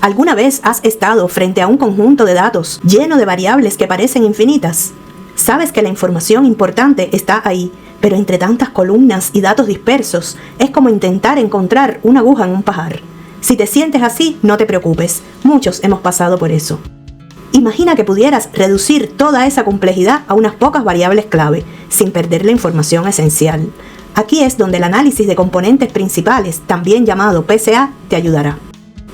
¿Alguna vez has estado frente a un conjunto de datos lleno de variables que parecen infinitas? Sabes que la información importante está ahí, pero entre tantas columnas y datos dispersos, es como intentar encontrar una aguja en un pajar. Si te sientes así, no te preocupes, muchos hemos pasado por eso. Imagina que pudieras reducir toda esa complejidad a unas pocas variables clave, sin perder la información esencial. Aquí es donde el análisis de componentes principales, también llamado PCA, te ayudará.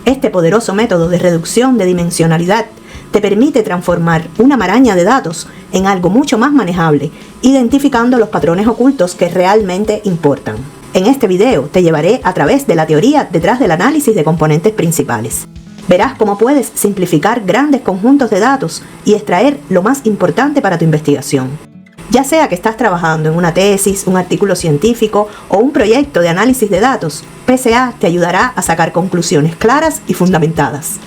Este poderoso método de reducción de dimensionalidad te permite transformar una maraña de datos en algo mucho más manejable, identificando los patrones ocultos que realmente importan. En este video te llevaré a través de la teoría detrás del análisis de componentes principales. Verás cómo puedes simplificar grandes conjuntos de datos y extraer lo más importante para tu investigación. Ya sea que estás trabajando en una tesis, un artículo científico o un proyecto de análisis de datos, PCA te ayudará a sacar conclusiones claras y fundamentadas.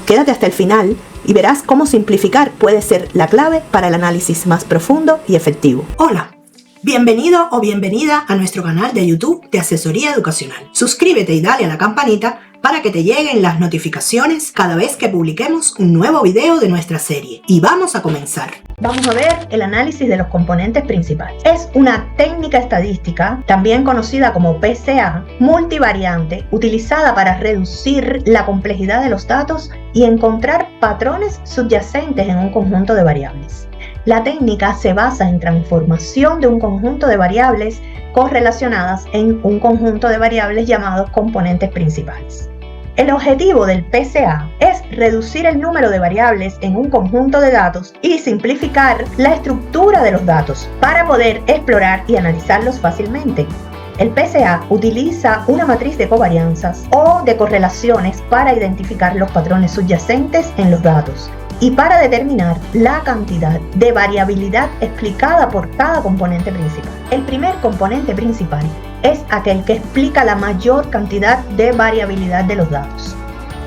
Quédate hasta el final y verás cómo simplificar puede ser la clave para el análisis más profundo y efectivo. Hola, bienvenido o bienvenida a nuestro canal de YouTube de Asesoría Educacional. Suscríbete y dale a la campanita para que te lleguen las notificaciones cada vez que publiquemos un nuevo video de nuestra serie. Y vamos a comenzar. Vamos a ver el análisis de los componentes principales. Es una técnica estadística, también conocida como PCA, multivariante, utilizada para reducir la complejidad de los datos y encontrar patrones subyacentes en un conjunto de variables. La técnica se basa en transformación de un conjunto de variables correlacionadas en un conjunto de variables llamados componentes principales. El objetivo del PCA es reducir el número de variables en un conjunto de datos y simplificar la estructura de los datos para poder explorar y analizarlos fácilmente. El PCA utiliza una matriz de covarianzas o de correlaciones para identificar los patrones subyacentes en los datos y para determinar la cantidad de variabilidad explicada por cada componente principal. El primer componente principal es aquel que explica la mayor cantidad de variabilidad de los datos.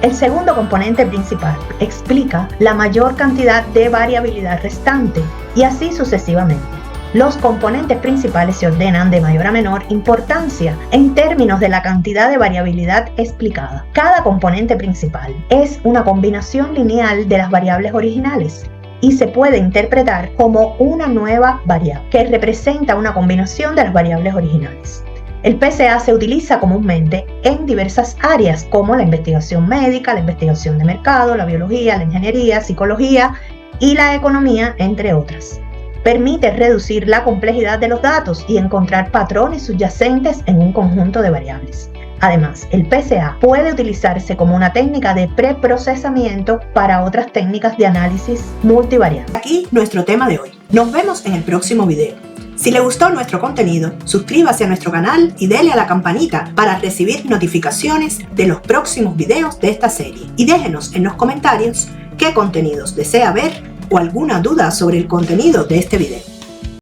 El segundo componente principal explica la mayor cantidad de variabilidad restante y así sucesivamente. Los componentes principales se ordenan de mayor a menor importancia en términos de la cantidad de variabilidad explicada. Cada componente principal es una combinación lineal de las variables originales y se puede interpretar como una nueva variable que representa una combinación de las variables originales. El PCA se utiliza comúnmente en diversas áreas como la investigación médica, la investigación de mercado, la biología, la ingeniería, psicología y la economía, entre otras. Permite reducir la complejidad de los datos y encontrar patrones subyacentes en un conjunto de variables. Además, el PCA puede utilizarse como una técnica de preprocesamiento para otras técnicas de análisis multivariante. Aquí nuestro tema de hoy. Nos vemos en el próximo video. Si le gustó nuestro contenido, suscríbase a nuestro canal y dele a la campanita para recibir notificaciones de los próximos videos de esta serie. Y déjenos en los comentarios qué contenidos desea ver o alguna duda sobre el contenido de este video.